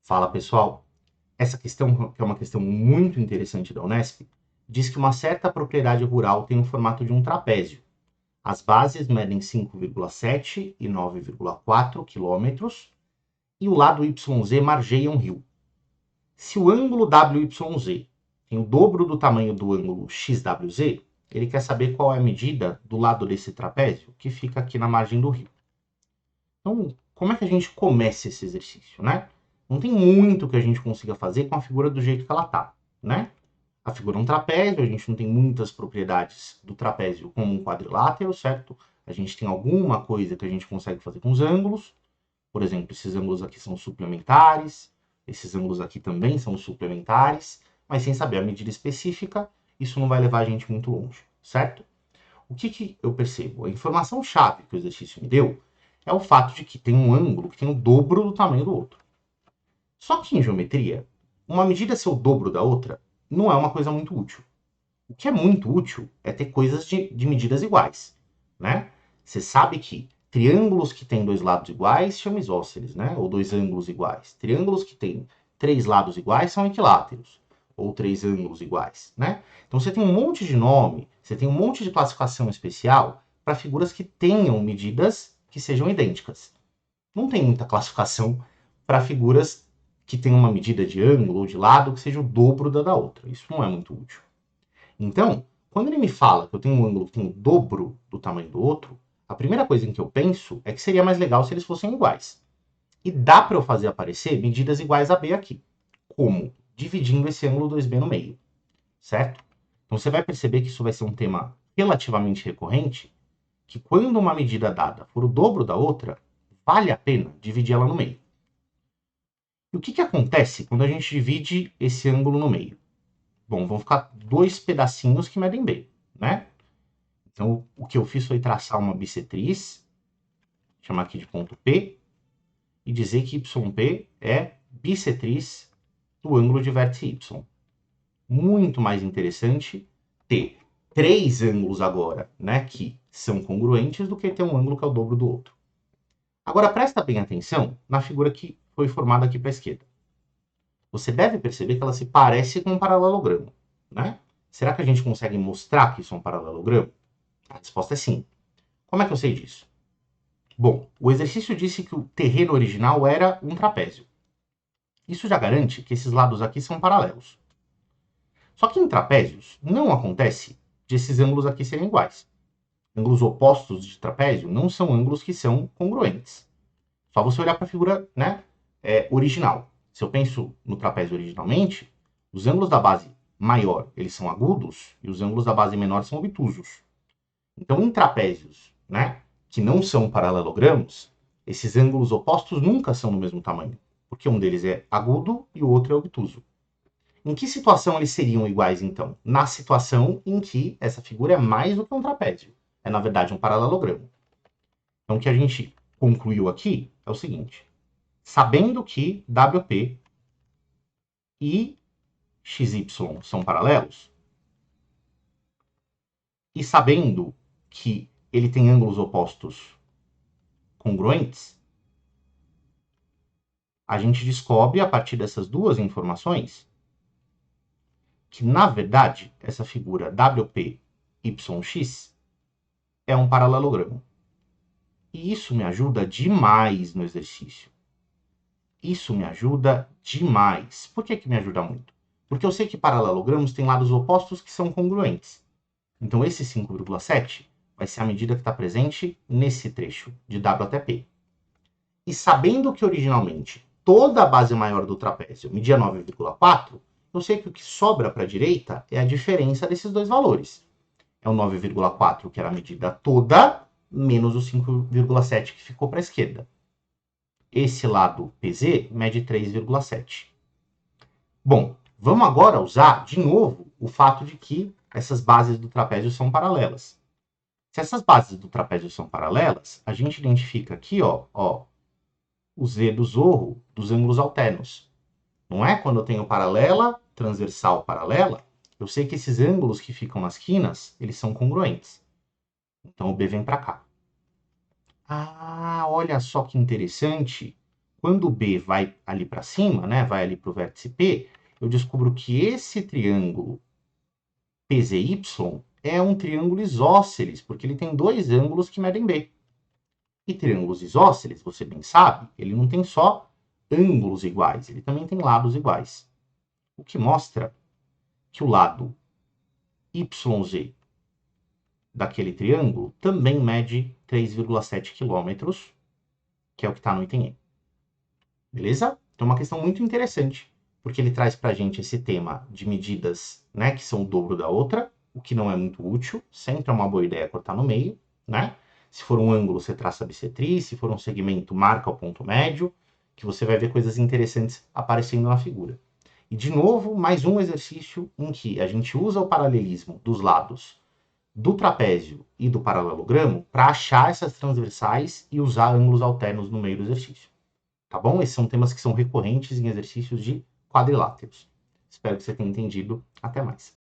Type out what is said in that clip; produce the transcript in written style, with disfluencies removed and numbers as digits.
Fala pessoal, essa questão, que é uma questão muito interessante da Unesp, diz que uma certa propriedade rural tem o formato de um trapézio. As bases medem 5,7 e 9,4 quilômetros e o lado YZ margeia um rio. Se o ângulo WYZ tem o dobro do tamanho do ângulo XWZ, ele quer saber qual é a medida do lado desse trapézio que fica aqui na margem do rio. Então, como é que a gente começa esse exercício, né? Não tem muito que a gente consiga fazer com a figura do jeito que ela tá, né? A figura é um trapézio, a gente não tem muitas propriedades do trapézio como um quadrilátero, certo? A gente tem alguma coisa que a gente consegue fazer com os ângulos. Por exemplo, esses ângulos aqui são suplementares, esses ângulos aqui também são suplementares, mas sem saber a medida específica, isso não vai levar a gente muito longe, certo? O que eu percebo? A informação-chave que o exercício me deu é o fato de que tem um ângulo que tem o dobro do tamanho do outro. Só que em geometria, uma medida ser o dobro da outra não é uma coisa muito útil. O que é muito útil é ter coisas de medidas iguais, né? Você sabe que triângulos que têm dois lados iguais chamam isósceles, né? Ou dois ângulos iguais. Triângulos que têm três lados iguais são equiláteros, ou três ângulos iguais, né? Então você tem um monte de nome, você tem um monte de classificação especial para figuras que tenham medidas que sejam idênticas. Não tem muita classificação para figuras que tenham uma medida de ângulo ou de lado que seja o dobro da outra. Isso não é muito útil. Então, quando ele me fala que eu tenho um ângulo que tem o dobro do tamanho do outro, a primeira coisa em que eu penso é que seria mais legal se eles fossem iguais. E dá para eu fazer aparecer medidas iguais a B aqui. Como? Dividindo esse ângulo 2B no meio, certo? Então você vai perceber que isso vai ser um tema relativamente recorrente, que quando uma medida dada for o dobro da outra, vale a pena dividir ela no meio. E o que acontece quando a gente divide esse ângulo no meio? Bom, vão ficar dois pedacinhos que medem B, né? Então, o que eu fiz foi traçar uma bissetriz, chamar aqui de ponto P, e dizer que YP é bissetriz do ângulo de vértice Y. Muito mais interessante ter três ângulos agora, né, que são congruentes, do que ter um ângulo que é o dobro do outro. Agora, presta bem atenção na figura que foi formada aqui para a esquerda. Você deve perceber que ela se parece com um paralelogramo, né? Será que a gente consegue mostrar que isso é um paralelogramo? A resposta é sim. Como é que eu sei disso? Bom, o exercício disse que o terreno original era um trapézio. Isso já garante que esses lados aqui são paralelos. Só que em trapézios não acontece de esses ângulos aqui serem iguais. Ângulos opostos de trapézio não são ângulos que são congruentes. Só você olhar para a figura, né, original. Se eu penso no trapézio originalmente, os ângulos da base maior eles são agudos e os ângulos da base menor são obtusos. Então, em trapézios, né, que não são paralelogramos, esses ângulos opostos nunca são do mesmo tamanho, porque um deles é agudo e o outro é obtuso. Em que situação eles seriam iguais, então? Na situação em que essa figura é mais do que um trapézio. É, na verdade, um paralelogramo. Então, o que a gente concluiu aqui é o seguinte. Sabendo que WP e XY são paralelos, e sabendo que ele tem ângulos opostos congruentes, a gente descobre, a partir dessas duas informações, que, na verdade, essa figura WPYX é um paralelogramo. E isso me ajuda demais no exercício. Isso me ajuda demais. Por que me ajuda muito? Porque eu sei que paralelogramos têm lados opostos que são congruentes. Então, esse 5,7 vai ser a medida que está presente nesse trecho de W até P. E sabendo que originalmente toda a base maior do trapézio media 9,4, eu sei que o que sobra para a direita é a diferença desses dois valores. É o 9,4, que era a medida toda, menos o 5,7 que ficou para a esquerda. Esse lado PZ mede 3,7. Bom, vamos agora usar de novo o fato de que essas bases do trapézio são paralelas. Se essas bases do trapézio são paralelas, a gente identifica aqui, ó, o Z do zorro dos ângulos alternos. Não é? Quando eu tenho paralela, transversal, paralela, eu sei que esses ângulos que ficam nas quinas, eles são congruentes. Então o B vem para cá. Ah, olha só que interessante. Quando o B vai ali para cima, né, vai ali para o vértice P, eu descubro que esse triângulo PZY é um triângulo isósceles, porque ele tem dois ângulos que medem B. E triângulos isósceles, você bem sabe, ele não tem só ângulos iguais, ele também tem lados iguais. O que mostra que o lado YZ daquele triângulo também mede 3,7 km, que é o que está no item E. Beleza? Então é uma questão muito interessante, porque ele traz para a gente esse tema de medidas, né, que são o dobro da outra, o que não é muito útil, sempre é uma boa ideia cortar no meio, né? Se for um ângulo, você traça a bissetriz, se for um segmento, marca o ponto médio, que você vai ver coisas interessantes aparecendo na figura. E, de novo, mais um exercício em que a gente usa o paralelismo dos lados do trapézio e do paralelogramo para achar essas transversais e usar ângulos alternos no meio do exercício. Tá bom? Esses são temas que são recorrentes em exercícios de quadriláteros. Espero que você tenha entendido. Até mais.